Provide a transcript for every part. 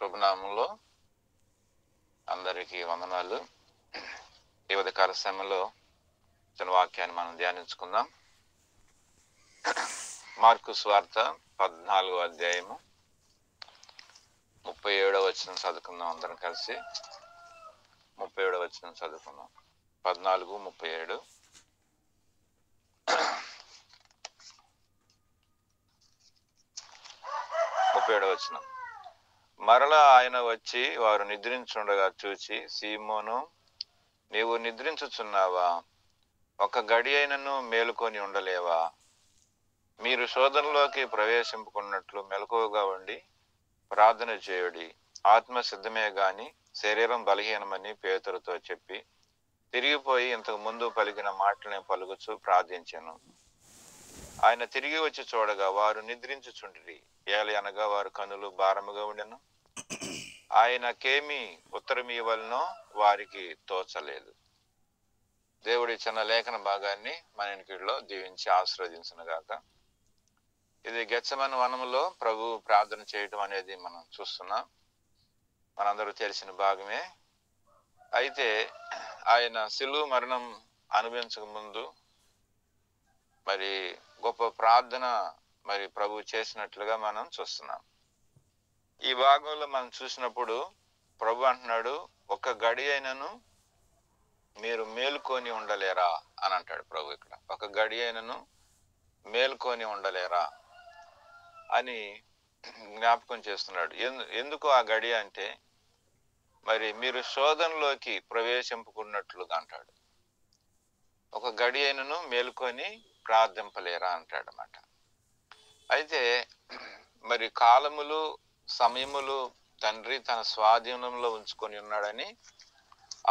ప్రభునామంలో అందరికీ వందనాలు. ఈ ఉదయకాల సమయంలో చిన్న వాక్యాన్ని మనం ధ్యానించుకుందాం. మార్కు సువార్త 14వ అధ్యాయము 37వ వచనం చదువుకుందాం. అందరం కలిసి 37వ వచనం చదువుకుందాం. 14:37. వచనం. మరలా ఆయన వచ్చి వారు నిద్రించుండగా చూచి, సీమోను, నీవు నిద్రించుచున్నావా? ఒక గడి అయినను మేలుకొని ఉండలేవా? మీరు శోధనలోకి ప్రవేశింపుకున్నట్లు మెలకువగా ఉండి ప్రార్థన చేయుడి. ఆత్మ సిద్ధమే గాని శరీరం బలహీనమని పేతురుతో చెప్పి తిరిగిపోయి ఇంతకు ముందు పలికిన మాటలను పలుకుచు ప్రార్థించెను. ఆయన తిరిగి వచ్చి చూడగా వారు నిద్రించుచుండిరి. ఏలయనగా వారు కనులు భారముగా ఉండెను. ఆయనకేమి ఉత్తరమివ్వలనో వారికి తోచలేదు. దేవుడి చిన్న లేఖన భాగాన్ని మన ఇంటిలో దీవించి ఆశీర్వదించునుగాక. ఇది గెత్సెమనే వనములో ప్రభు ప్రార్థన చేయటం అనేది మనం చూస్తున్నాం. మనందరూ తెలిసిన భాగమే. అయితే ఆయన శిలువ మరణం అనుభవించక ముందు మరి గొప్ప ప్రార్థన మరి ప్రభు చేసినట్లుగా మనం చూస్తున్నాం. ఈ భాగంలో మనం చూసినప్పుడు ప్రభు అంటున్నాడు, ఒక గడి అయినను మీరు మేలుకొని ఉండలేరా అని అంటాడు ప్రభు. ఇక్కడ ఒక గడి అయినను మేలుకొని ఉండలేరా అని జ్ఞాపకం చేస్తున్నాడు. ఎందుకు ఆ గడి అంటే, మరి మీరు శోధనలోకి ప్రవేశింపుకున్నట్లుగా అంటాడు. ఒక గడి అయినను మేలుకొని ప్రార్థింపలేరా అంటాడు అన్నమాట. అయితే మరి కాలములు సమయములు తండ్రి తన స్వాధీనంలో ఉంచుకొని ఉన్నాడని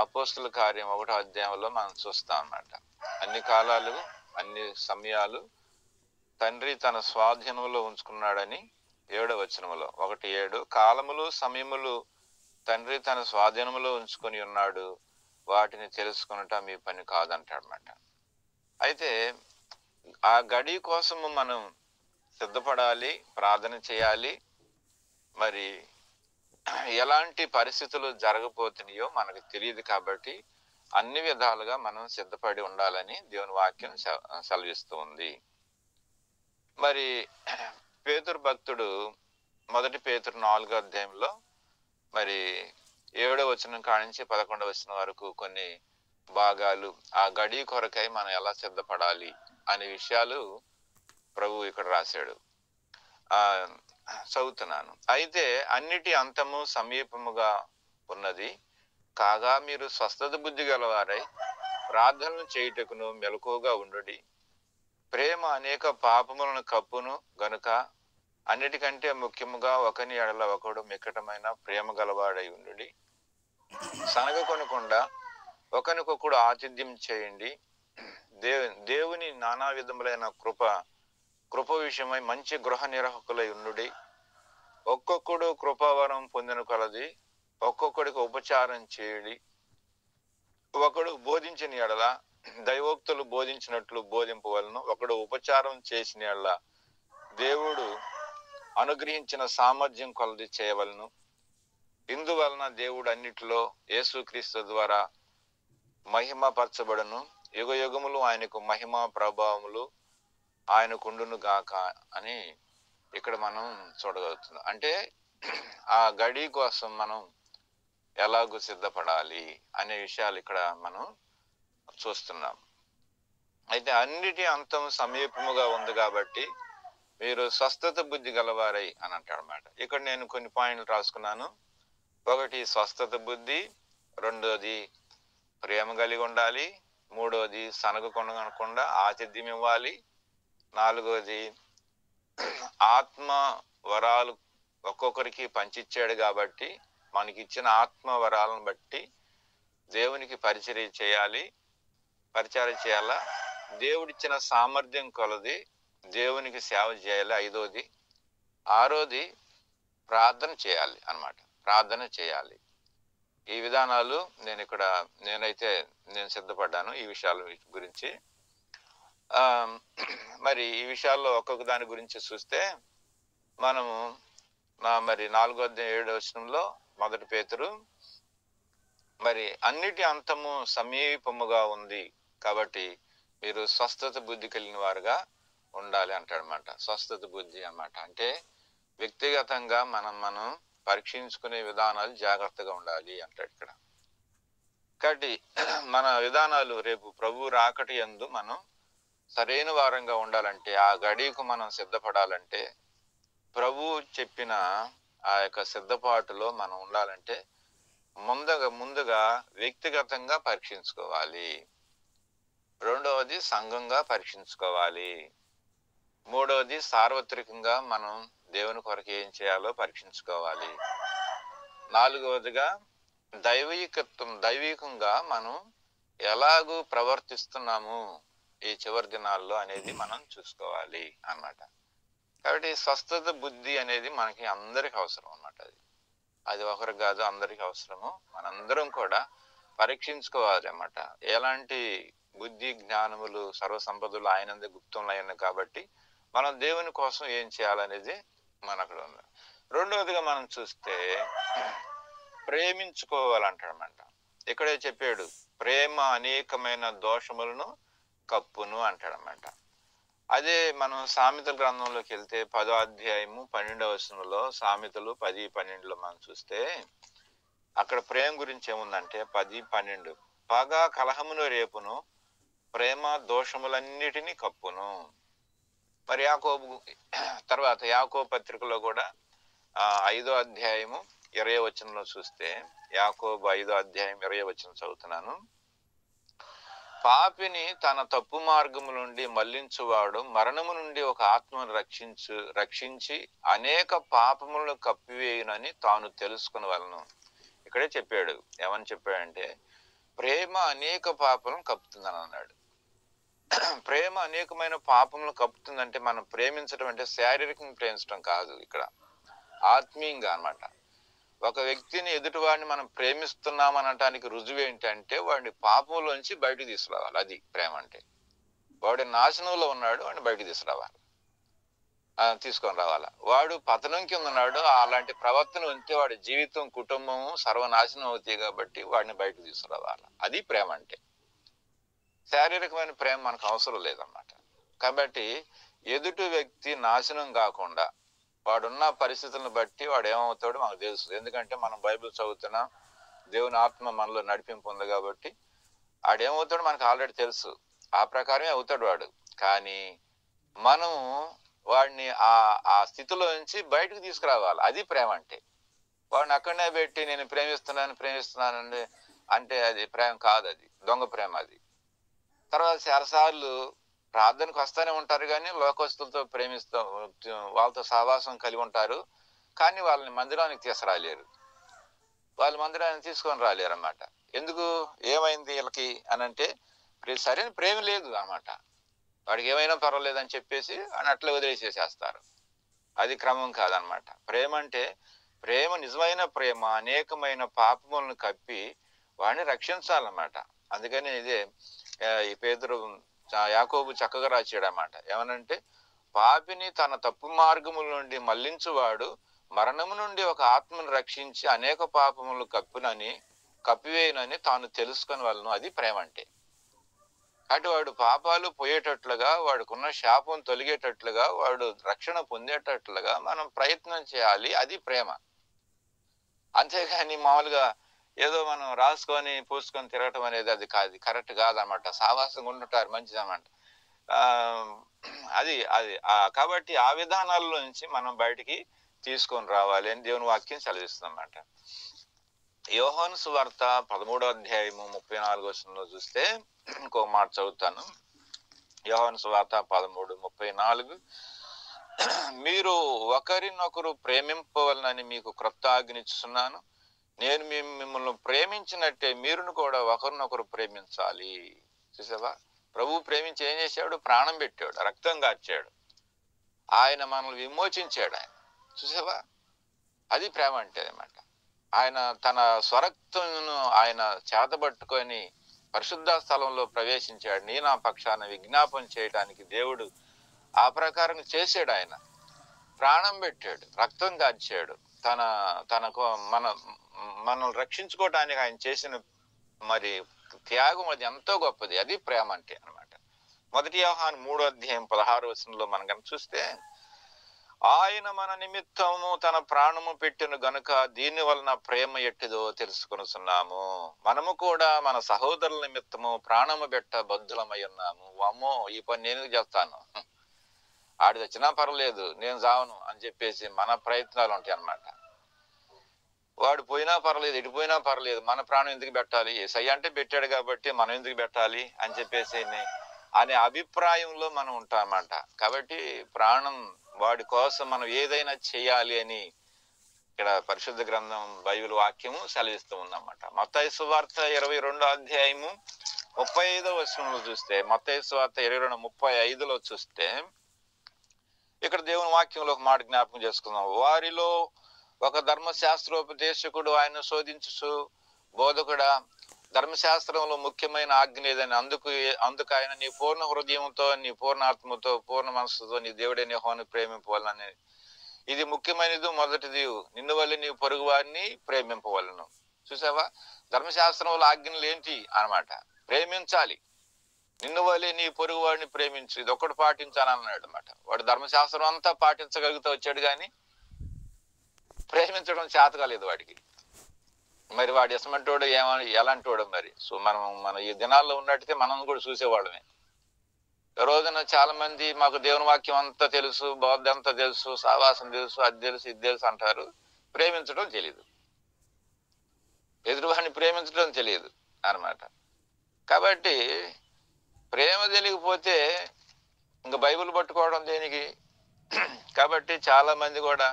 అపోస్తుల కార్యం 1వ అధ్యాయంలో మనం చూస్తాం అన్నమాట. అన్ని కాలాలు అన్ని సమయాలు తండ్రి తన స్వాధీనంలో ఉంచుకున్నాడని 7వ వచనములో 1:7 కాలములు సమయములు తండ్రి తన స్వాధీనంలో ఉంచుకొని ఉన్నాడు, వాటిని తెలుసుకున్నట మీ పని కాదంటాడు అన్నమాట. అయితే ఆ గడి కోసము మనం సిద్ధపడాలి, ప్రార్థన చేయాలి. మరి ఎలాంటి పరిస్థితులు జరగబోతున్నాయో మనకు తెలియదు కాబట్టి అన్ని విధాలుగా మనం సిద్ధపడి ఉండాలని దేవుని వాక్యం సెలవిస్తూ ఉంది. మరి పేతురు భక్తుడు 1 పేతురు 4వ అధ్యాయంలో మరి 7వ వచనం కానించి 11వ వచనం వరకు కొన్ని భాగాలు ఆ గడి కొరకై మనం ఎలా సిద్ధపడాలి అనే విషయాలు ప్రభు ఇక్కడ రాశాడు. చదువుతున్నాను. అయితే అన్నిటి అంతము సమీపముగా ఉన్నది కాగా మీరు స్వస్థత బుద్ధి గలవారై ప్రార్థనలు చేయుటకును మెలకువగా ఉండుడి. ప్రేమ అనేక పాపములను కప్పును గనుక అన్నిటికంటే ముఖ్యముగా ఒకని ఎడల ఒకడు మిక్కటమైన ప్రేమ గలవాడై ఉండుడి. సనగకొనకుండా ఒకరికొకడు ఆతిథ్యం చేయండి. దేవుని నానా విధములైన కృప విషయమై మంచి గృహ నిర్వాహకులై ఉండుడి. ఒక్కొక్కడు కృపావరం పొందిన కొలది ఒక్కొక్కడికి ఉపచారం చేయుడి. ఒకడు బోధించిన ఎడల దైవోక్తులు బోధించినట్లు బోధింపవలను. ఒకడు ఉపచారం చేసిన ఎడల దేవుడు అనుగ్రహించిన సామర్థ్యం కొలది చేయవలను. ఇందువలన దేవుడు అన్నిటిలో యేసుక్రీస్తు ద్వారా మహిమపరచబడును. యుగ యుగములు ఆయనకు మహిమ ప్రభావములు ఆయనకుండును గాక అని ఇక్కడ మనం చూడగలుగుతున్నాం. అంటే ఆ గడి కోసం మనం ఎలాగూ సిద్ధపడాలి అనే విషయాలు ఇక్కడ మనం చూస్తున్నాం. అయితే అన్నిటి అంతం సమీపముగా ఉంది కాబట్టి మీరు స్వస్థత బుద్ధి గలవారై అని అంటాడు అన్నమాట. ఇక్కడ నేను కొన్ని పాయింట్లు రాసుకున్నాను. 1 స్వస్థత బుద్ధి, 2ది ప్రేమ కలిగి ఉండాలి, 3వది సనగకొనకుండా ఆతిథ్యం ఇవ్వాలి, 4వది ఆత్మ వరాలు ఒక్కొక్కరికి పంచిచ్చాడు కాబట్టి మనకిచ్చిన ఆత్మ వరాలను బట్టి దేవునికి పరిచర్య చేయాలా. దేవుడిచ్చిన సామర్థ్యం కొలది దేవునికి సేవ చేయాలి, 5వది. 6వది ప్రార్థన చేయాలి అన్నమాట. ప్రార్థన చేయాలి. ఈ విధానాలు నేను సిద్ధపడ్డాను ఈ విషయాల గురించి. మరి ఈ విషయాల్లో ఒక్కొక్క దాని గురించి చూస్తే మనము మరి 4:7 మొదటి పేతురు మరి అన్నిటి అంతము సమీపముగా ఉంది కాబట్టి మీరు స్వస్థత బుద్ధి కలిగిన వారుగా ఉండాలి అంటాడనమాట. స్వస్థత బుద్ధి అన్నమాట అంటే వ్యక్తిగతంగా మనం పరీక్షించుకునే విధానాలు జాగ్రత్తగా ఉండాలి అంటాడు ఇక్కడ. కాబట్టి మన విధానాలు రేపు ప్రభు రాకటి యందు మనం సరైన వారంగా ఉండాలంటే, ఆ గడియకు మనం సిద్ధపడాలంటే, ప్రభు చెప్పిన ఆ యొక్క సిద్ధపాటులో మనం ఉండాలంటే ముందుగా వ్యక్తిగతంగా పరీక్షించుకోవాలి. రెండవది సంఘంగా పరీక్షించుకోవాలి. మూడవది సార్వత్రికంగా మనం దేవుని కొరకు ఏం చేయాలో పరీక్షించుకోవాలి. నాలుగవదిగా దైవికంగా మనం ఎలాగూ ప్రవర్తిస్తున్నాము ఈ చివరి దినాల్లో అనేది మనం చూసుకోవాలి అన్నమాట. కాబట్టి స్వస్థత బుద్ధి అనేది మనకి అందరికి అవసరం అన్నమాట. అది ఒకరికి కాదు, అందరికి అవసరము. మనందరం కూడా పరీక్షించుకోవాలి అన్నమాట. ఎలాంటి బుద్ధి జ్ఞానములు సర్వసంపదలు ఆయనందే గుప్తంలో ఉన్నాయి కాబట్టి మనం దేవుని కోసం ఏం చేయాలనేది మన అక్కడ ఉంది. రెండవదిగా మనం చూస్తే ప్రేమించుకోవాలంటాడనమాట. ఇక్కడే చెప్పాడు, ప్రేమ అనేకమైన దోషములను కప్పును అంటాడనమాట. అదే మనం సామెతల గ్రంథంలోకి వెళ్తే 10:12 సామెతలు 10:12 మనం చూస్తే అక్కడ ప్రేమ గురించి ఏముందంటే 10:12 పగ కలహమును రేపును, ప్రేమ దోషములన్నిటినీ కప్పును. మరి యాకోబు పత్రికలో కూడా 5:20 చూస్తే, యాకోబు 5:20 చదువుతున్నాను. పాపిని తన తప్పు మార్గము నుండి మళ్లించువాడు మరణము నుండి ఒక ఆత్మను రక్షించి అనేక పాపములను కప్పివేయునని తాను తెలుసుకునవలను. ఇక్కడే చెప్పాడు. ఏమని చెప్పాడంటే ప్రేమ అనేక పాపలను కప్పుతుందని అన్నాడు. ప్రేమ అనేకమైన పాపములను కప్పుతుందంటే మనం ప్రేమించడం అంటే శారీరకంగా ప్రేమించడం కాదు, ఇక్కడ ఆత్మీయంగా అన్నమాట. ఒక వ్యక్తిని ఎదుటివాడిని మనం ప్రేమిస్తున్నాం అనటానికి రుజువు ఏంటంటే వాడిని పాపంలోంచి బయటకు తీసుకురావాలి. అది ప్రేమ అంటే. వాడి నాశనంలో ఉన్నాడు, వాడిని బయటకు తీసుకొని రావాలా. వాడు పతనం కింద ఉన్నాడు, అలాంటి ప్రవర్తన ఉంటే వాడి జీవితం కుటుంబము సర్వనాశనం అవుతాయి కాబట్టి వాడిని బయటకు తీసుకురావాలి. అది ప్రేమ అంటే. శారీరకమైన ప్రేమ మనకు అవసరం లేదన్నమాట. కాబట్టి ఎదుటి వ్యక్తి నాశనం కాకుండా వాడున్న పరిస్థితులను బట్టి వాడు ఏమవుతాడో మనకు తెలుసు. ఎందుకంటే మనం బైబిల్ చదువుతున్నాం, దేవుని ఆత్మ మనలో నడిపింపు ఉంది కాబట్టి ఆడేమవుతాడో మనకు ఆల్రెడీ తెలుసు. ఆ ప్రకారమే అవుతాడు వాడు. కానీ మనం వాడిని ఆ స్థితిలో నుంచి బయటకు తీసుకురావాలి. అది ప్రేమ అంటే. వాడిని అక్కడనే పెట్టి నేను ప్రేమిస్తున్నానండి అంటే అది ప్రేమ కాదు, అది దొంగ ప్రేమ. అది తర్వాత చాలాసార్లు ప్రార్థనకు వస్తూనే ఉంటారు కానీ లోకస్తులతో వాళ్ళతో సహవాసం కలిగి ఉంటారు, కానీ వాళ్ళని మందిరానికి తీసుకురాలేరు. వాళ్ళు మందిరానికి తీసుకొని రాలేరు అన్నమాట. ఎందుకు? ఏమైంది వీళ్ళకి అని అంటే సరైన ప్రేమ లేదు అన్నమాట. వాడికి ఏమైనా పర్వాలేదని చెప్పేసి అని అట్లా వదిలేసేసేస్తారు. అది క్రమం కాదనమాట. ప్రేమ అంటే నిజమైన ప్రేమ అనేకమైన పాపములను కప్పి వాడిని రక్షించాలన్నమాట. అందుకని ఇదే ఈ యాకోబు చక్కగా రాశాడన్నమాట. ఏమనంటే పాపిని తన తప్పు మార్గముల నుండి మళ్లించువాడు మరణము నుండి ఒక ఆత్మను రక్షించి అనేక పాపములు కప్పివేయనని తాను తెలుసుకుని వాళ్ళను. అది ప్రేమ అంటే. అటు వాడు పాపాలు పోయేటట్లుగా, వాడుకున్న శాపం తొలగేటట్లుగా, వాడు రక్షణ పొందేటట్లుగా మనం ప్రయత్నం చేయాలి. అది ప్రేమ. అంతేగాని మామూలుగా ఏదో మనం రాసుకొని పూసుకొని తిరగటం అనేది అది కరెక్ట్ కాదనమాట. సావాసంగా ఉంటుంటారు మంచిదన్నమాట. అది కాబట్టి ఆ విధానాల నుంచి మనం బయటికి తీసుకొని రావాలి అని దేవుని వాక్యం సెలవిస్తుందన్నమాట. యోహాను సువార్త 13:34 చూస్తే ఇంకో మాట చదువుతాను. యోహాను సువార్త 13:34 మీరు ఒకరినొకరు ప్రేమింపవలనని మీకు క్రొత్త ఆజ్ఞనిస్తున్నాను. నేను మిమ్మల్ని ప్రేమించినట్టే మీరును కూడా ఒకరినొకరు ప్రేమించాలి. చూసావా? ప్రభు ప్రేమించి ఏం చేశాడు? ప్రాణం పెట్టాడు, రక్తం కార్చాడు, ఆయన మనల్ని విమోచించాడు. ఆయన చూసావా? అది ప్రేమ అంటే అన్నమాట. ఆయన తన స్వరక్తమును ఆయన చేతబట్టుకొని పరిశుద్ధ స్థలంలో ప్రవేశించాడు. నీ నా పక్షాన విజ్ఞాపన చేయడానికి దేవుడు ఆ ప్రకారం చేశాడు ఆయన. ప్రాణం పెట్టాడు, రక్తం కార్చాడు. తన తనకు మనల్ని రక్షించుకోవటానికి ఆయన చేసిన మరి త్యాగం అది ఎంతో గొప్పది. అది ప్రేమ అంటే అన్నమాట. 1 యోహాను 3:16 మనం కనుక చూస్తే, ఆయన మన నిమిత్తము తన ప్రాణము పెట్టిన గనుక దీని వలన ప్రేమ ఎట్టిదో తెలుసుకొనుచున్నాము. మనము కూడా మన సహోదరుల నిమిత్తము ప్రాణము పెట్ట బద్ధులమై ఉన్నాము. అమ్మో, ఈ పని నేను చేస్తాను, ఆడి వచ్చినా పర్లేదు, నేను చావను అని చెప్పేసి మన ప్రయత్నాలు ఉంటాయి అన్నమాట. వాడు పోయినా పర్లేదు, ఎడిపోయినా పర్లేదు, మన ప్రాణం ఎందుకు పెట్టాలి, యేసయ్య అంటే పెట్టాడు కాబట్టి మనం ఎందుకు పెట్టాలి అని చెప్పేసి అనే అభిప్రాయంలో మనం ఉంటాం అన్నమాట. కాబట్టి ప్రాణం వాడి కోసం మనం ఏదైనా చేయాలి అని ఇక్కడ పరిశుద్ధ గ్రంథం బైబిల్ వాక్యము సెలవిస్తూ ఉందన్నమాట. మత్తయి సువార్త 22:35 చూస్తే, మత్తయి సువార్త 22:35 చూస్తే ఇక్కడ దేవుని వాక్యంలో ఒక మాట జ్ఞాపకం చేసుకుందాం. వారిలో ఒక ధర్మశాస్త్రోపదేశకుడు ఆయన శోధించు, బోధకుడా, ధర్మశాస్త్రంలో ముఖ్యమైన ఆజ్ఞ ఏదని, అందుకు ఆయన నీ పూర్ణ హృదయంతో, నీ పూర్ణ ఆత్మతో, పూర్ణ మనస్సుతో నీ దేవుడైన యెహోవాను ప్రేమింపవాలని, ఇది ముఖ్యమైనది, మొదటిది, నిన్ను వల్ల నీ పొరుగు వారిని ప్రేమింపవలను. చూసావా, ధర్మశాస్త్రంలో ఆజ్ఞలు ఏంటి అన్నమాట? ప్రేమించాలి, నిన్ను వల్లే నీ పొరుగు వాడిని ప్రేమించు, ఇది ఒక్కటి పాటించాలని అన్నాడు అనమాట. వాడు ధర్మశాస్త్రం అంతా పాటించగలుగుతూ వచ్చాడు, కానీ ప్రేమించడం చేత కాలేదు వాడికి. మరి వాడు ఎసమంటోడు ఎలాంటోడు మరి. సో మన ఈ దినాల్లో ఉన్నట్టయితే మనం కూడా చూసేవాళ్ళమే. రోజున చాలా మంది మాకు దేవుని వాక్యం అంతా తెలుసు, బౌద్ధ అంతా తెలుసు, సావాసం తెలుసు, అది తెలుసు, ఇది తెలుసు అంటారు. ప్రేమించడం తెలియదు, ఎదురువాడిని ప్రేమించడం తెలియదు అన్నమాట. కాబట్టి ప్రేమ తెలియకపోతే ఇంకా బైబిల్ పట్టుకోవడం దేనికి? కాబట్టి చాలా మంది కూడా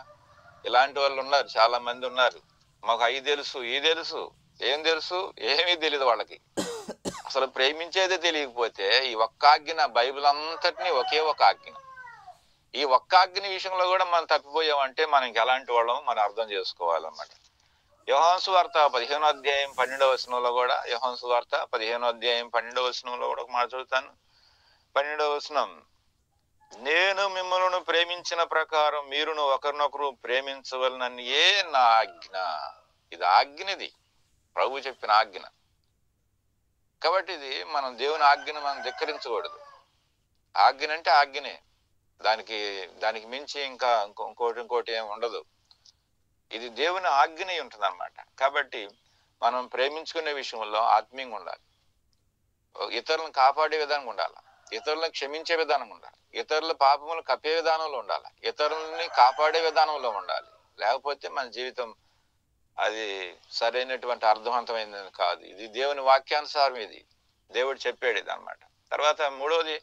ఇలాంటి వాళ్ళు ఉన్నారు, చాలా మంది ఉన్నారు. మాకు అవి తెలుసు, ఈ తెలుసు, ఏం తెలుసు, ఏమీ తెలియదు వాళ్ళకి. అసలు ప్రేమించేదే తెలియకపోతే ఈ ఒక్క ఆజ్ఞ, బైబిల్ అంతటినీ ఒకే ఒక ఆజ్ఞ, ఈ ఒక్క ఆజ్ఞ విషయంలో కూడా మనం తప్పిపోయామంటే మనం ఎలాంటి వాళ్ళం మనం అర్థం చేసుకోవాలన్నమాట. యోహాను సువార్త 15:12 కూడా, యోహాను సువార్త 15:12 కూడా ఒక మాట చదువుతాను. 12 నేను మిమ్మల్ని ప్రేమించిన ప్రకారం మీరును ఒకరినొకరు ప్రేమించవలనని నా ఆజ్ఞ. ఇది ఆజ్ఞది, ప్రభు చెప్పిన ఆజ్ఞ. కాబట్టి ఇది మనం దేవుని ఆజ్ఞను మనం ధిక్కరించకూడదు. ఆజ్ఞ అంటే ఆజ్ఞనే, దానికి మించి ఇంకా ఇంకోటి ఏమి ఉండదు. ఇది దేవుని ఆజ్ఞ ఉంటుంది అన్నమాట. కాబట్టి మనం ప్రేమించుకునే విషయంలో ఆత్మీయంగా ఉండాలి, ఇతరులను కాపాడే విధానంగా ఉండాలి, ఇతరులను క్షమించే విధానం ఉండాలి, ఇతరుల పాపములు కప్పే విధానంలో ఉండాలి, ఇతరులని కాపాడే విధానంలో ఉండాలి. లేకపోతే మన జీవితం అది సరైనటువంటి అర్థవంతమైనది కాదు. ఇది దేవుని వాక్యానుసారం, ఇది దేవుడు చెప్పాడు ఇది అన్నమాట. తర్వాత మూడవది,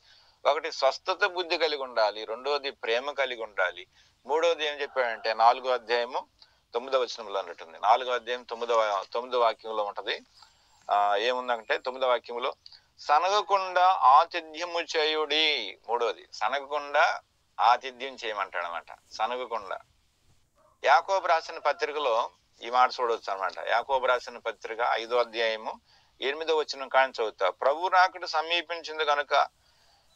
ఒకటి స్వస్థత బుద్ధి కలిగి ఉండాలి, రెండవది ప్రేమ కలిగి ఉండాలి, మూడవది ఏం చెప్పాడంటే 4వ అధ్యాయము 9వ వచనంలో అన్నట్టుంది. 4వ అధ్యాయం 9వ వాక్యంలో ఉంటది. ఏముందంటే 9వ వాక్యంలో, సనగకుండా ఆతిథ్యము చేయుడి. మూడవది, సనగకుండా ఆతిథ్యం చేయమంటాడు అనమాట. సనగకుండా. యాకోబు రాసిన పత్రికలో ఈ మాట చూడవచ్చు అనమాట. యాకోబు రాసిన పత్రిక 5వ అధ్యాయము 8వ వచనం కాని చదువుతా. ప్రభు రాకడ సమీపించింది కనుక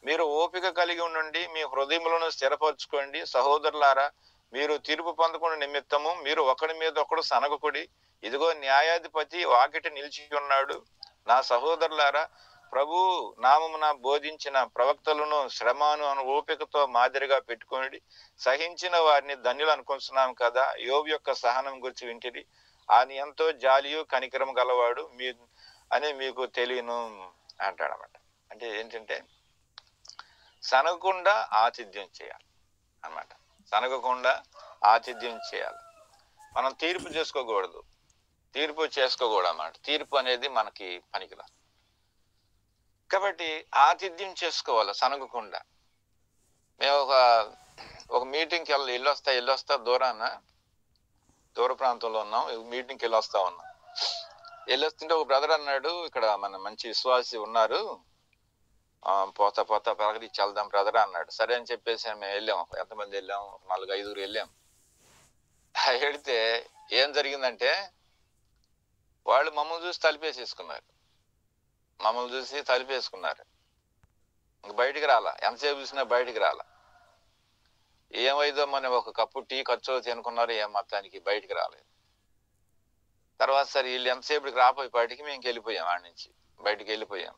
మీరు ఓపిక కలిగి ఉండండి, మీ హృదయములను స్థిరపరచుకోండి. సహోదరులారా, మీరు తీర్పు పొందకుండా నిమిత్తము మీరు ఒకడి మీద ఒకడు సనగకుడి. ఇదిగో న్యాయాధిపతి వాకిట నిలిచి ఉన్నాడు. నా సహోదరులారా, ప్రభు నామమున బోధించిన ప్రవక్తలను శ్రమను ఓపికతో మాదిరిగా పెట్టుకోండి. సహించిన వారిని ధన్యులు అనుకుంటున్నాం కదా. యోబు యొక్క సహనం గురించి వింటిరి. ఆయన ఎంతో జాలియు కనికరం గలవాడు అని మీకు తెలియను అంటాడనమాట. అంటే ఏంటంటే సనగకుండా ఆతిథ్యం చేయాలి అన్నమాట. సనగకుండా ఆతిథ్యం చేయాలి. మనం తీర్పు చేసుకోకూడదు అన్నమాట. తీర్పు అనేది మనకి పనికిరాదు. కాబట్టి ఆతిథ్యం చేసుకోవాలి సనగకుండా. మేము ఒక మీటింగ్కి వెళ్ళొస్తా దూర ప్రాంతంలో ఉన్నాం. మీటింగ్కి వెళ్ళొస్తా ఉన్నాం. వెళ్ళొస్తుంటే ఒక బ్రదర్ అన్నాడు, ఇక్కడ మన మంచి విశ్వాసి ఉన్నారు, పోతా ప్రకటించి వెళ్దాం బ్రదర్ అన్నాడు. సరే అని చెప్పేసి మేము వెళ్ళాము. ఎంతమంది వెళ్ళాము? 4-5 వెళ్ళాం. వెళితే ఏం జరిగిందంటే వాళ్ళు మమ్మల్ని చూసి తలిపేసుకున్నారు. ఇంక బయటికి రాలా. ఎంతసేపు చూసినా బయటికి రాలా. ఏమైందో మనం ఒక కప్పు టీ ఖర్చు తినుకున్నారు, ఏం మొత్తానికి బయటికి రాలేదు. తర్వాత సరే వీళ్ళు ఎంతసేపటికి రాపోయి బయటికి మేము వెళ్ళిపోయాం, ఆడ నుంచి బయటికి వెళ్ళిపోయాం.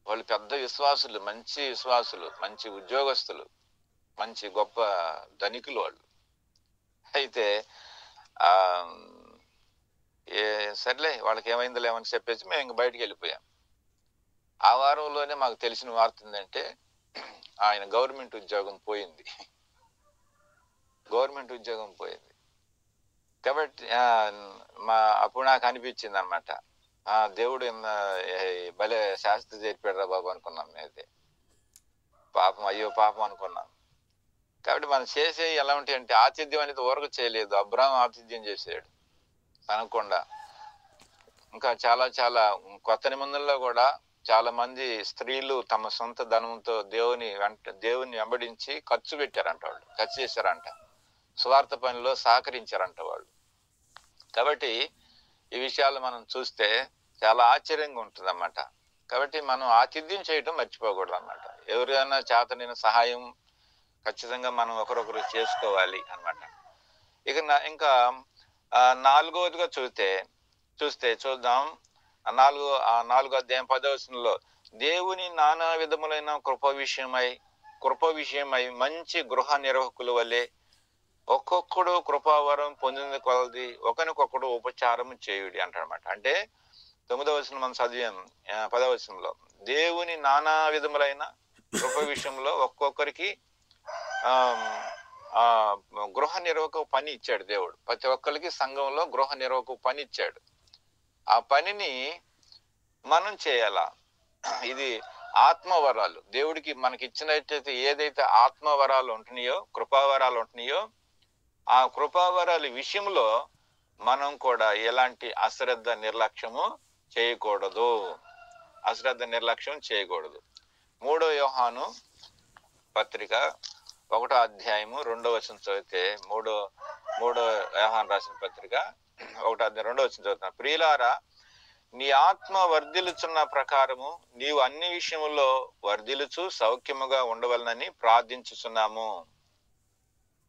వాళ్ళు పెద్ద విశ్వాసులు, మంచి విశ్వాసులు, మంచి ఉద్యోగస్తులు, మంచి గొప్ప ధనికులు వాళ్ళు. అయితే ఆ సర్లే వాళ్ళకి ఏమైందో ఏమని చెప్పేసి మేము ఇంక బయటికి వెళ్ళిపోయాం. ఆ వారంలోనే మాకు తెలిసిన వార్త ఏంటంటే ఆయన గవర్నమెంట్ ఉద్యోగం పోయింది. గవర్నమెంట్ ఉద్యోగం పోయింది. కాబట్టి అప్పుడు నాకు అనిపించింది అనమాట, దేవుడు భలే శాస్త్రి చేరిపాడురా బాబు అనుకున్నాం. అయితే పాపం, అయ్యో పాపం అనుకున్నాం. కాబట్టి మనం చేసే ఎలా ఉంటాయంటే, ఆతిథ్యం అనేది ఊరకు చేయలేదు. అబ్రాహాం ఆతిథ్యం చేసాడు అనకుండా. ఇంకా చాలా చాలా కొత్త నిబంధనలో కూడా చాలా మంది స్త్రీలు తమ సొంత ధనంతో దేవుని వెంబడించి ఖర్చు పెట్టారంట, వాళ్ళు ఖర్చు చేశారంట, స్వార్థ పనిలో సహకరించారంట వాళ్ళు. కాబట్టి ఈ విషయాలు మనం చూస్తే చాలా ఆశ్చర్యంగా ఉంటుంది అన్నమాట. కాబట్టి మనం ఆతిథ్యం చేయడం మర్చిపోకూడదు అన్నమాట. ఎవరైనా చేతనైన సహాయం ఖచ్చితంగా మనం ఒకరొకరు చేసుకోవాలి అన్నమాట. ఇక ఇంకా నాలుగవదిగా చూద్దాం. 4వ అధ్యాయం 10వ వచనంలో, దేవుని నానా విధములైన కృప విషయమై మంచి గృహ నిర్వాహకుల వలె ఒక్కొక్కడు కృపావరం పొందిన కొలది ఒకరికొకడు ఉపచారం చేయుడి అంటాడనమాట. అంటే 9వ వచనం మనం చదివాం. 10వ వచనంలో దేవుని నానా విధములైన కృప విషయంలో ఒక్కొక్కరికి గృహ నిర్వాహక పని ఇచ్చాడు దేవుడు. ప్రతి ఒక్కరికి సంఘంలో గృహ నిర్వాహక పని ఇచ్చాడు. ఆ పనిని మనం చేయాలా. ఇది ఆత్మవరాలు. దేవుడికి మనకి ఇచ్చినట్టయితే ఏదైతే ఆత్మవరాలు ఉంటున్నాయో, కృపావరాలు ఉంటున్నాయో, ఆ కృపావరాల విషయంలో మనం కూడా ఎలాంటి అశ్రద్ధ నిర్లక్ష్యం చేయకూడదు. 3వ యోహాను పత్రిక 1వ అధ్యాయము 2వ వచనం చదివితే, 3వ యోహాను రాసిన పత్రిక 1వ అధ్యాయం 2వ వచనం చదువుతున్నా. ప్రియులారా, నీ ఆత్మ వర్ధిల్లుచున్న ప్రకారము నీవు అన్ని విషయముల్లో వర్ధిల్లుచు సౌఖ్యముగా ఉండవలనని ప్రార్థించుచున్నాము.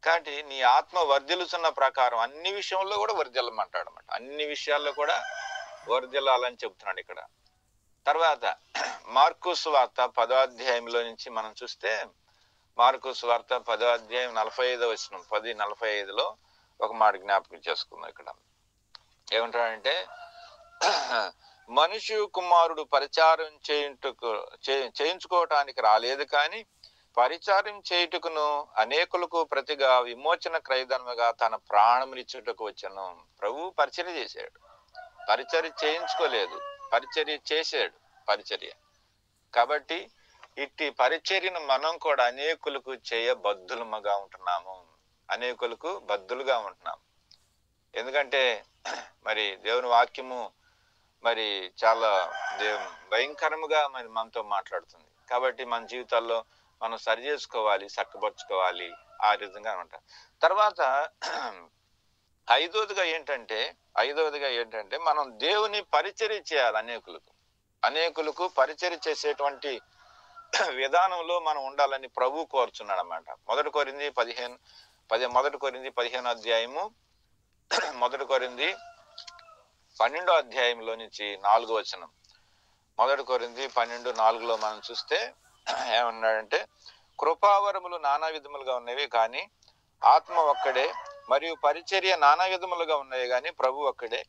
కాబట్టి నీ ఆత్మ వర్ధిల్లుచున్న ప్రకారం అన్ని విషయంలో కూడా వర్ధిల్లమంటాడు అన్నమాట. అన్ని విషయాల్లో కూడా వర్ధిల్లాలని చెబుతున్నాడు ఇక్కడ. తర్వాత మార్కు సువార్త 10వ అధ్యాయంలో నుంచి మనం చూస్తే, మార్కు సువార్త 10వ అధ్యాయం 45వ వచనం 10:45లో ఒక మాట జ్ఞాపకం చేసుకుందాం. ఇక్కడ ఏమంటాడంటే, మనుష్య కుమారుడు పరిచారం చేయించుకోవటానికి రాలేదు, కానీ పరిచారం చేయుటకును అనేకులకు ప్రతిగా విమోచన క్రయధనముగా తన ప్రాణమునిచ్చుటకు వచ్చాను. ప్రభు పరిచర్య చేశాడు, పరిచర్య చేయించుకోలేదు, పరిచర్య చేశాడు. కాబట్టి ఇట్టి పరిచర్యను మనం కూడా అనేకులకు చేయబద్దులుగా ఉంటున్నాము. ఎందుకంటే మరి దేవుని వాక్యము మరి చాలా భయంకరముగా మరి మనతో మాట్లాడుతుంది. కాబట్టి మన జీవితాల్లో మనం సరి చేసుకోవాలి, చక్కపరుచుకోవాలి. ఆ విధంగా ఉంటాం. తర్వాత ఐదవదిగా ఏంటంటే మనం దేవుని పరిచర్య చేయాలి. అనేకులకు పరిచర్య చేసేటువంటి విధానంలో మనం ఉండాలని ప్రభు కోరుచున్నాడు అన్నమాట. 1 కొరింథీ 15వ అధ్యాయము 1 కొరింథీ 12వ అధ్యాయంలో నుంచి 4వ వచనం. 1 కొరింథీ 12:4లో మనం చూస్తే ఏమన్నాడంటే, కృపావరములు నానా విధములుగా ఉన్నవి కానీ ఆత్మ ఒక్కడే, మరియు పరిచర్య నానా విధములుగా ఉన్నాయి కానీ ప్రభు ఒక్కడే.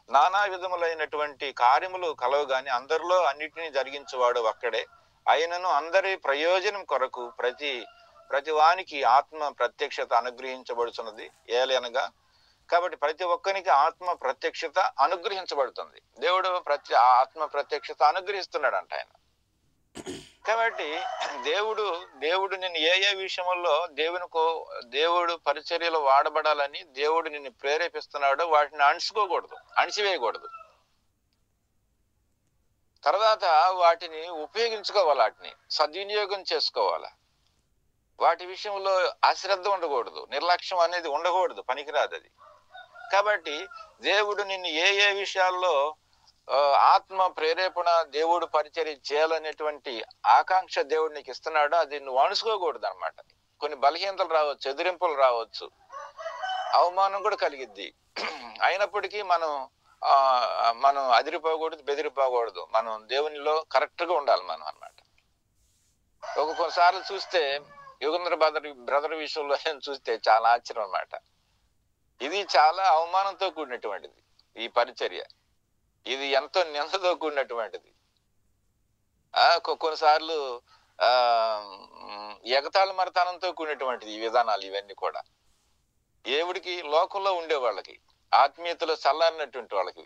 నానా విధములైనటువంటి కార్యములు కలవు గాని అందరిలో అన్నిటినీ జరిగించేవాడు ఒక్కడే. అయినను అందరి ప్రయోజనం కొరకు ప్రతి వానికి ఆత్మ ప్రత్యక్షత అనుగ్రహించబడుతున్నది. ఏలనగా కాబట్టి ప్రతి ఒక్కరికి ఆత్మ ప్రత్యక్షత అనుగ్రహించబడుతుంది. దేవుడు ఆత్మ ప్రత్యక్షత అనుగ్రహిస్తున్నాడంట ఆయన. కాబట్టి దేవుడు నిన్ను ఏ విషయంలో దేవుడు పరిచర్యలో వాడబడాలని దేవుడు నిన్ను ప్రేరేపిస్తున్నాడో వాటిని అణిచివేయకూడదు. తర్వాత వాటిని ఉపయోగించుకోవాలి, వాటిని సద్వినియోగం చేసుకోవాలి. వాటి విషయంలో అశ్రద్ధ ఉండకూడదు, నిర్లక్ష్యం అనేది ఉండకూడదు, పనికిరాదు అది. కాబట్టి దేవుడు నిన్ను ఏ విషయాల్లో ఆత్మ ప్రేరేపణ దేవుడు పరిచర్య చేయాలనేటువంటి ఆకాంక్ష దేవుడు నీకు ఇస్తున్నాడో అది నువ్వు అణుచుకోకూడదు అనమాట. కొన్ని బలహీనతలు రావచ్చు, ఎదిరింపులు రావచ్చు, అవమానం కూడా కలిగిద్ది. అయినప్పటికీ మనం అదిరిపోకూడదు, బెదిరిపోకూడదు. మనం దేవునిలో కరెక్ట్ గా ఉండాలి మనం అన్నమాట. కొన్నిసార్లు చూస్తే యుగంధర్ బ్రదర్ విషయంలో చూస్తే చాలా ఆశ్చర్యం అన్నమాట. ఇది చాలా అవమానంతో కూడినటువంటిది ఈ పరిచర్య. ఇది ఎంతో నిందతో కూడినటువంటిది. కొన్నిసార్లు ఎగతాళి మరతనంతో కూడినటువంటిది ఈ విధానాలు ఇవన్నీ కూడా. దేవుడికి లోకంలో ఉండే వాళ్ళకి, ఆత్మీయతలో చల్లారినటువంటి వాళ్ళకి.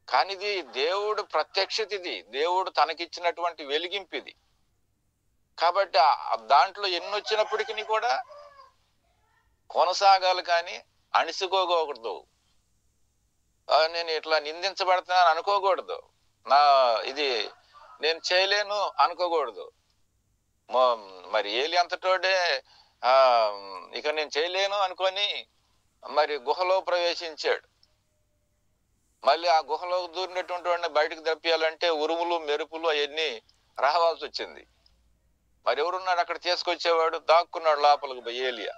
కానీ ఇది దేవుడు ప్రత్యక్షత, ఇది దేవుడు తనకిచ్చినటువంటి వెలిగింపు ఇది. కాబట్టి దాంట్లో ఎన్ని వచ్చినప్పటికీ కూడా కొనసాగాలి, కానీ అణిసుకోకూడదు. నేను ఇట్లా నిందించబడుతున్నాను అనుకోకూడదు, ఇది నేను చేయలేను అనుకోకూడదు. మరి ఏలి అంతటోడే ఇక నేను చేయలేను అనుకొని మరి గుహలో ప్రవేశించాడు. మళ్ళీ ఆ గుహలో దూరినటువంటి వాడిని బయటకు తప్పియాలంటే ఉరుములు మెరుపులు అవన్నీ రావాల్సి వచ్చింది. మరి ఎవరున్నాడు అక్కడ తీసుకొచ్చేవాడు? దాక్కున్నాడు లోపలికి పోయి ఏలియా.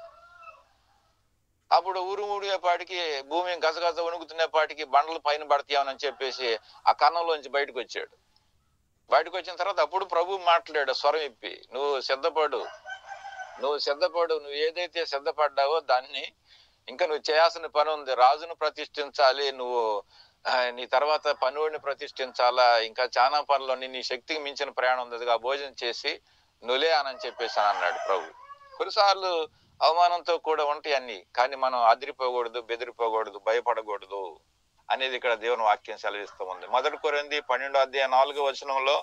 అప్పుడు ఊడియేపాటికి భూమి గజగజ వణుకుతున్నపాటికి బండలు పైన పడతాయని చెప్పేసి ఆ కన్నంలోంచి బయటకు వచ్చాడు. బయటకు వచ్చిన తర్వాత అప్పుడు ప్రభు మాట్లాడాడు స్వరం ఇప్పి, నువ్వు సిద్ధపడు, నువ్వు ఏదైతే సిద్ధపడ్డావో దాన్ని ఇంకా నువ్వు చేయాల్సిన పని ఉంది. రాజును ప్రతిష్ఠించాలి, నువ్వు నీ తర్వాత పనివాడిని ప్రతిష్ఠించాలా, ఇంకా చాలా పనులు, నీ శక్తికి మించిన ప్రయాణం ఉంది, ఆ భోజనం చేసి నులే అని చెప్పేసి అన్నాడు ప్రభు. కొన్నిసార్లు అవమానంతో కూడా ఉంటాయి అన్ని, కానీ మనం అదిరిపోకూడదు, బెదిరిపోకూడదు, భయపడకూడదు అనేది ఇక్కడ దేవుని వాక్యం సెలవిస్తూ ఉంది. 1 కొరింథీ 12:4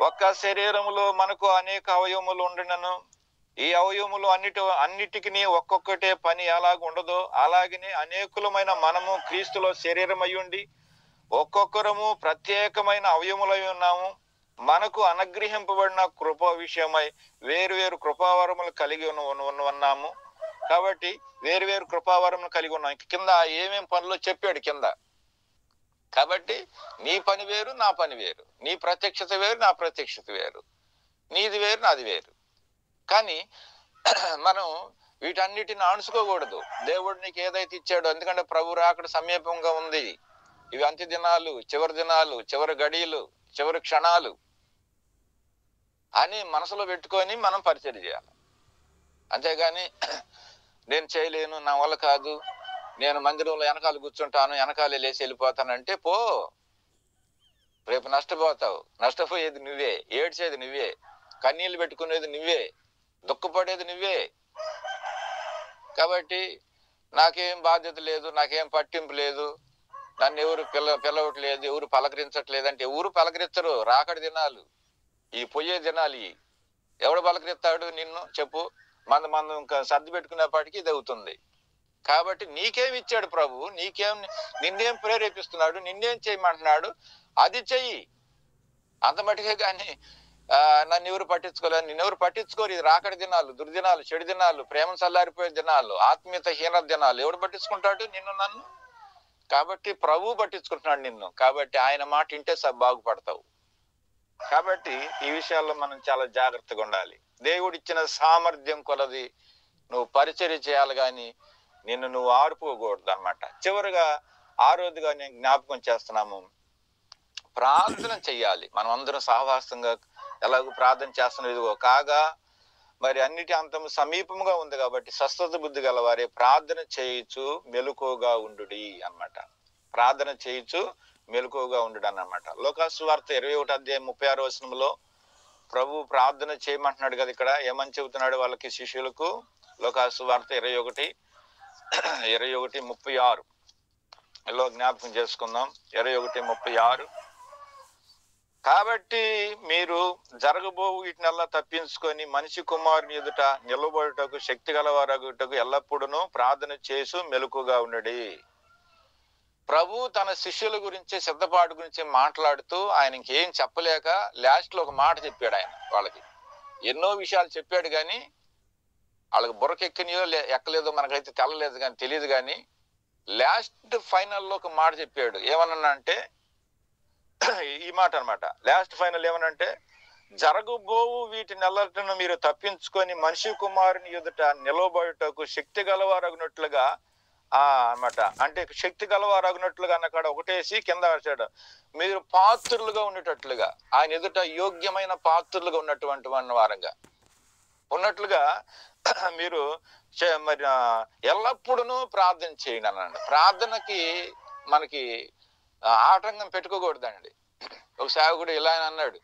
ఒక్క శరీరములో మనకు అనేక అవయవములు ఉండినను ఈ అవయవములు అన్నిటికీ ఒక్కొక్కటే పని ఎలాగ ఉండదో అలాగనే అనేకులమైన మనము క్రీస్తులో శరీరమై ఉండి ఒక్కొక్కరము ప్రత్యేకమైన అవయములై ఉన్నాము. మనకు అనుగ్రహింపబడిన కృప విషయమై వేరు కృపావరములు కలిగి ఉన్నాము. కాబట్టి వేరు కృపావరములు కలిగి ఉన్నాం. కింద ఏమేం పనులు చెప్పాడు కింద. కాబట్టి నీ పని వేరు, నా పని వేరు, నీ ప్రత్యక్షత వేరు, నా ప్రత్యక్షత వేరు, నీది వేరు, నాది వేరు. కానీ మనం వీటన్నిటిని అణుచుకోకూడదు. దేవుడు నీకు ఏదైతే ఇచ్చాడో, ఎందుకంటే ప్రభు రాకడ సమీపంగా ఉంది. ఇవి అంత్య దినాలు, చివరి దినాలు, చివరి గడియలు, చివరి క్షణాలు అని మనసులో పెట్టుకొని మనం పరిచర్య చేయాలి. అంతేగాని నేను చేయలేను, నా వల్ల కాదు, నేను మందిరంలో వెనకాల కూర్చుంటాను, వెనకాల లేచి వెళ్ళిపోతానంటే పో, రేపు నష్టపోతావు. నష్టపోయేది నువ్వే, ఏడ్చేది నువ్వే, కన్నీళ్ళు పెట్టుకునేది నువ్వే, దుఃఖపడేది నువ్వే. కాబట్టి నాకేం బాధ్యత లేదు, నాకేం పట్టింపు లేదు, నన్ను ఎవరు పిలవట్లేదు, ఎవరు పలకరించట్లేదు అంటే ఎవరు పలకరించరు. రాకడి దినాలు, ఈ పోయే దినాలు. ఎవడు పలకరిస్తాడు నిన్ను చెప్పు? మనం ఇంకా సర్ది పెట్టుకునేపాటికి ఇది అవుతుంది. కాబట్టి నీకేం ఇచ్చాడు ప్రభు, నిన్నేం ప్రేరేపిస్తున్నాడు, నిన్నేం చేయమంటున్నాడు, అది చెయ్యి. అంత మటుకే కానీ నన్ను ఎవరు పట్టించుకోలేదు, నిన్నెవరు పట్టించుకోరు. ఇది రాకడి దినాలు, దుర్దినాలు, చెడు దినాలు, ప్రేమ చల్లారిపోయే దినాలు, ఆత్మీయత హీన దినాలు. ఎవడు పట్టించుకుంటాడు నిన్ను, నన్ను? కాబట్టి ప్రభు పట్టించుకుంటున్నాడు నిన్ను. కాబట్టి ఆయన మాట వింటే బాగుపడతావు. కాబట్టి ఈ విషయాల్లో మనం చాలా జాగ్రత్తగా ఉండాలి. దేవుడిచ్చిన సామర్థ్యం కొలది నువ్వు పరిచర్య చేయాలి, కానీ నిన్ను నువ్వు ఆడుకోకూడదు అన్నమాట. చివరిగా 6వదిగా నేను జ్ఞాపకం చేస్తున్నాము, ప్రార్థన చెయ్యాలి. మనం అందరం సహవాసంగా ఎలాగో ప్రార్థన చేస్తున్నాం. ఇదిగో కాగా మరి అన్నిటి అంతం సమీపంగా ఉంది కాబట్టి స్వస్థత బుద్ధి గలవారే ప్రార్థన చేయొచ్చు మెలకువగా ఉండుడి అన్నమాట. ప్రార్థన చేయొచ్చు మెలకువగా ఉండు అన్నమాట. లోకాసు సువార్త 21:36 ప్రభు ప్రార్థన చేయమంటున్నాడు కదా. ఇక్కడ ఏమని చెబుతున్నాడు వాళ్ళకి, శిష్యులకు? లోకాసు సువార్త 21:36 జ్ఞాపకం చేసుకుందాం. 21:36 కాబట్టి మీరు జరగబో వీటినల్లా తప్పించుకొని మనిషి కుమారుని ఎదుట నిలబడుటకు శక్తి గలవారగుటకు ఎల్లప్పుడూ ప్రార్థన చేసు మెలకుగా ఉండడి. ప్రభు తన శిష్యుల గురించి, సిద్ధపాటు గురించి మాట్లాడుతూ ఆయన ఇంకేం చెప్పలేక లాస్ట్ లో ఒక మాట చెప్పాడు. ఆయన వాళ్ళకి ఎన్నో విషయాలు చెప్పాడు, కానీ వాళ్ళకి బుర్రకెక్కనియో ఎక్కలేదో మనకైతే తెల్లలేదు, కానీ తెలియదు. కానీ లాస్ట్ ఫైనల్లో ఒక మాట చెప్పాడు. ఏమన్నా అంటే ఈ మాట అన్నమాట. లాస్ట్ ఫైనల్ ఏమనంటే, జరగబోవు వీటి నెలటను మీరు తప్పించుకొని మనిషి కుమారుని ఎదుట నిలవబడుటకు శక్తి గలవారగినట్లుగా అన్నమాట. అంటే శక్తి గలవారగినట్లుగా అన్నకాడ ఒకటేసి కింద రాశాడు, మీరు పాత్రులుగా ఉండేటట్లుగా, ఆయన ఎదుట యోగ్యమైన పాత్రులుగా ఉన్నటువంటి వారంగా ఉన్నట్లుగా మీరు మరి ఎల్లప్పుడూ ప్రార్థన చేయండి అన్నాడు. ప్రార్థనకి మనకి ఆటంకం పెట్టుకోకూడదండి. ఒక సేవకుడు ఇలా అన్నాడు,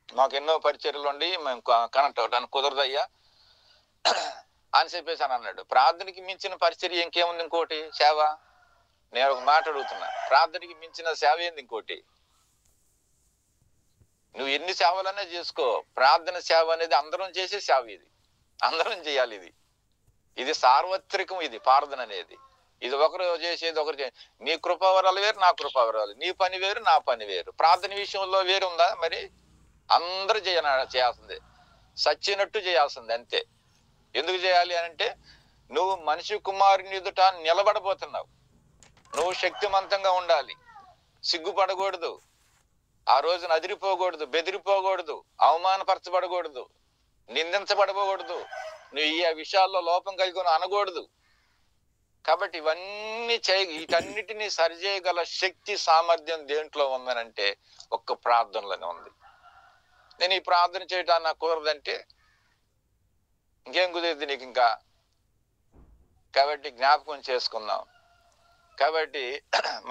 మాకు ఎన్నో పరిచర్యలు ఉండి మేము కనెక్ట్ అవడానికి కుదరదయ్యా అని చెప్పేసి అని అన్నాడు. ప్రార్థనకి మించిన పరిచర్య ఇంకేముంది? ఇంకోటి సేవ. నేను ఒక మాట అడుగుతున్నా, ప్రార్థనకి మించిన సేవ ఏంది ఇంకోటి? నువ్వు ఎన్ని సేవలనే చేసుకో, ప్రార్థన సేవ అనేది అందరం చేసే సేవ. ఇది అందరం చేయాలి. ఇది సార్వత్రికం. ఇది ప్రార్థన అనేది ఇది ఒకరు చేసేది ఒకరు నీ కృపావరాలు వేరు, నా కృపావరాలు, నీ పని వేరు, నా పని వేరు. ప్రార్థన విషయంలో వేరు ఉందా? మరి అందరూ చేయాల్సిందే, సచ్చినట్టు చేయాల్సిందే, అంతే. ఎందుకు చేయాలి అని అంటే, నువ్వు మనిషి కుమారుని ఎదుట నిలబడబోతున్నావు. నువ్వు శక్తివంతంగా ఉండాలి, సిగ్గుపడకూడదు, ఆ రోజున అదిరిపోకూడదు, బెదిరిపోకూడదు, అవమానపరచబడకూడదు, నిందించబడకూడదు, నువ్వు ఈ విషయాల్లో లోపం కలిగి అనకూడదు. కాబట్టి ఇవన్నీ వీటన్నిటినీ సరిచేయగల శక్తి సామర్థ్యం దేంట్లో ఉందనంటే ఒక్క ప్రార్థనలోనే ఉంది. నేను ఈ ప్రార్థన చేయడానికి నాకు కుదరదంటే ఇంకేం కుదిరింది నీకు ఇంకా? కాబట్టి జ్ఞాపకం చేసుకుందాం. కాబట్టి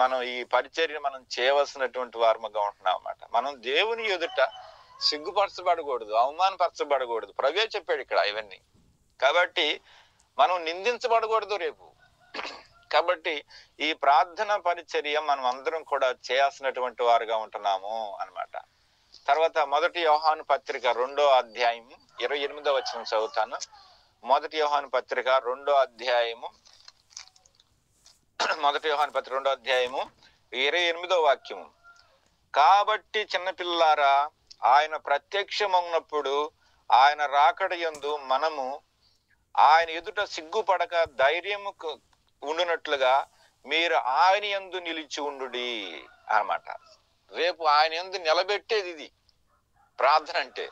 మనం ఈ పరిచర్య మనం చేయవలసినటువంటి వారముగా ఉంటున్నాం అన్నమాట. మనం దేవుని ఎదుట సిగ్గుపరచబడకూడదు, అవమానపరచబడకూడదు. ప్రభువే చెప్పాడు ఇక్కడ ఇవన్నీ. కాబట్టి మనం నిందించబడకూడదు రేపు. కాబట్టి ఈ ప్రార్థన పరిచర్య మనం అందరం కూడా చేయాల్సినటువంటి వారుగా ఉంటున్నాము అన్నమాట. తర్వాత 1 యోహాను పత్రిక 2వ అధ్యాయం 28వ వచనం చదువుతాను. 1 యోహాను పత్రిక 2వ అధ్యాయము 1 యోహాను పత్రిక 2వ అధ్యాయము 28వ వాక్యము. కాబట్టి చిన్నపిల్లారా, ఆయన ప్రత్యక్షమవునప్పుడు ఆయన రాకడ యందు మనము ఆయన ఎదుట సిగ్గుపడక ధైర్యము ఉండునట్లుగా మీరు ఆయన యందు నిలిచి ఉండుడి అన్నమాట. రేపు ఆయన యందు నిలబెట్టేది ఇది ప్రార్థన అంటే.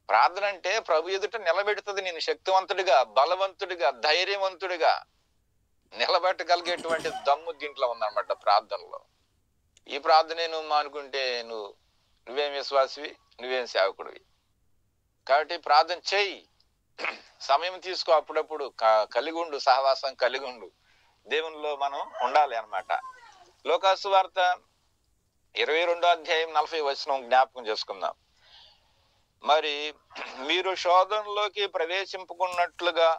ప్రార్థన అంటే ప్రభు ఎదుట నిలబెడుతుంది నేను శక్తివంతుడిగా, బలవంతుడిగా, ధైర్యవంతుడిగా నిలబెట్టగలిగేటువంటి దమ్ము దీంట్లో ఉందన్నమాట ప్రార్థనలో. ఈ ప్రార్థనే నువ్వు మానుకుంటే నువ్వేం విశ్వాసివి, నువ్వేం సేవకుడివి. కాబట్టి ప్రార్థన చెయ్యి, సమయం తీసుకో, అప్పుడప్పుడు కలిగి ఉండు, సహవాసం కలిగి ఉండు, దేవునిలో మనం ఉండాలి అన్నమాట. లోకాసు వార్త 22వ అధ్యాయం 40వ వచనం జ్ఞాపకం చేసుకుందాం. మరి మీరు శోధనలోకి ప్రవేశింపుకున్నట్లుగా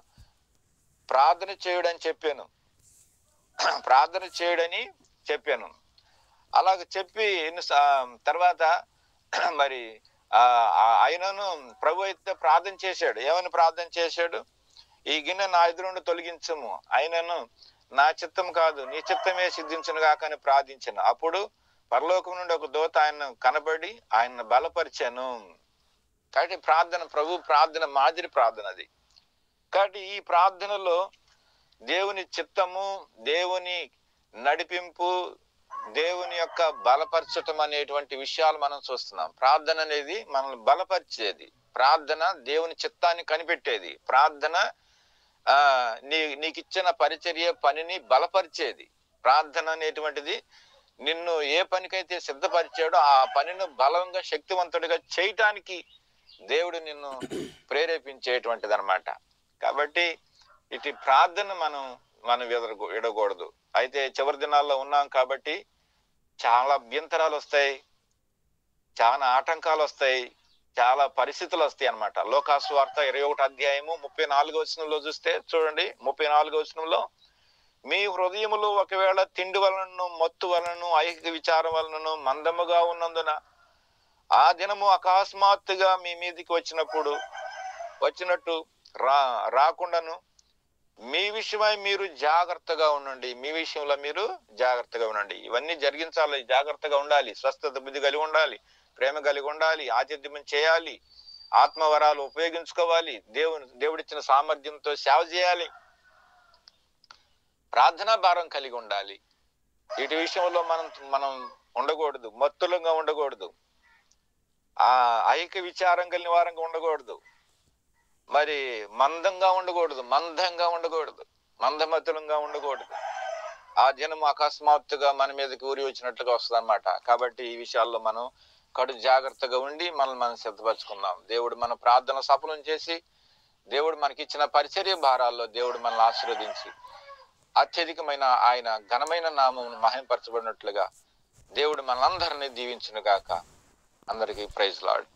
ప్రార్థన చేయడని చెప్పాను, ప్రార్థన చేయడని చెప్పాను. అలాగ చెప్పి తర్వాత మరి ఆయనను ప్రభు అయితే ప్రార్థన చేశాడు. ఏమని ప్రార్థన చేశాడు? ఈ గిన్నె నా ఎదురు నుండి తొలగించము, ఆయనను నా చిత్తం కాదు నీ చిత్తమే సిద్ధించును గాక అని ప్రార్థించాను. అప్పుడు పరలోకం నుండి ఒక దూత ఆయన కనబడి ఆయన బలపరిచాను. కాబట్టి ప్రార్థన, ప్రభు ప్రార్థన మాదిరి ప్రార్థన అది. కాబట్టి ఈ ప్రార్థనలో దేవుని చిత్తము, దేవుని నడిపింపు, దేవుని యొక్క బలపరచటం అనేటువంటి విషయాలు మనం చూస్తున్నాం. ప్రార్థన అనేది మనల్ని బలపరిచేది, ప్రార్థన దేవుని చిత్తాన్ని కనిపెట్టేది, ప్రార్థన నీకు ఇచ్చిన పరిచర్య పనిని బలపరిచేది. ప్రార్థన అనేటువంటిది నిన్ను ఏ పనికైతే సిద్ధపరిచాడో ఆ పనిని బలంగా శక్తివంతుడిగా చేయటానికి దేవుడు నిన్ను ప్రేరేపించేటువంటిది అనమాట. కాబట్టి ఇటు ప్రార్థన మనం విడకూడదు. అయితే చివరి దినాల్లో ఉన్నాం కాబట్టి చాలా అభ్యంతరాలు వస్తాయి, చాలా ఆటంకాలు వస్తాయి, చాలా పరిస్థితులు వస్తాయి అన్నమాట. లోకాసు వార్త 21వ అధ్యాయము 34వ వచనంలో చూస్తే చూడండి, 34వ వచనంలో మీ హృదయములు ఒకవేళ తిండి వలనను, మత్తు వలనను, ఐహిక విచారం వలనను మందముగా ఉన్నందున ఆ దినము అకస్మాత్తుగా మీ మీదికి వచ్చినట్టు రాకుండాను మీ విషయమై మీరు జాగ్రత్తగా ఉండండి. మీ విషయంలో మీరు జాగ్రత్తగా ఉండండి. ఇవన్నీ జరిగించాలి, జాగ్రత్తగా ఉండాలి, స్వస్థత బుద్ధి కలిగి ఉండాలి, ప్రేమ కలిగి ఉండాలి, ఆతిథ్యం చేయాలి, ఆత్మవరాలు ఉపయోగించుకోవాలి, దేవుడిచ్చిన సామర్థ్యంతో సేవ చేయాలి, ప్రార్థనా భారం కలిగి ఉండాలి. వీటి విషయంలో మనం ఉండకూడదు, మత్తులంగా ఉండకూడదు. ఆ ఐక్య విచారం కలిగిన వారంగా ఉండకూడదు. మరి మందంగా ఉండకూడదు, మందమతులంగా ఉండకూడదు. ఆ దినం అకస్మాత్తుగా మన మీదకి ఊరి వచ్చినట్లుగా వస్తుంది అన్నమాట. కాబట్టి ఈ విషయాల్లో మనం కడు జాగ్రత్తగా ఉండి మనల్ని మనం సిద్ధపరచుకుందాం. దేవుడు మన ప్రార్థన సఫలం చేసి, దేవుడు మనకిచ్చిన పరిచర్య భారాల్లో దేవుడు మనల్ని ఆశీర్వదించి, అత్యధికమైన ఆయన ఘనమైన నామం మహిమపరచబడినట్లుగా దేవుడు మనందరినీ దీవించును గాక. అందరికీ ప్రైజ్ లార్డ్.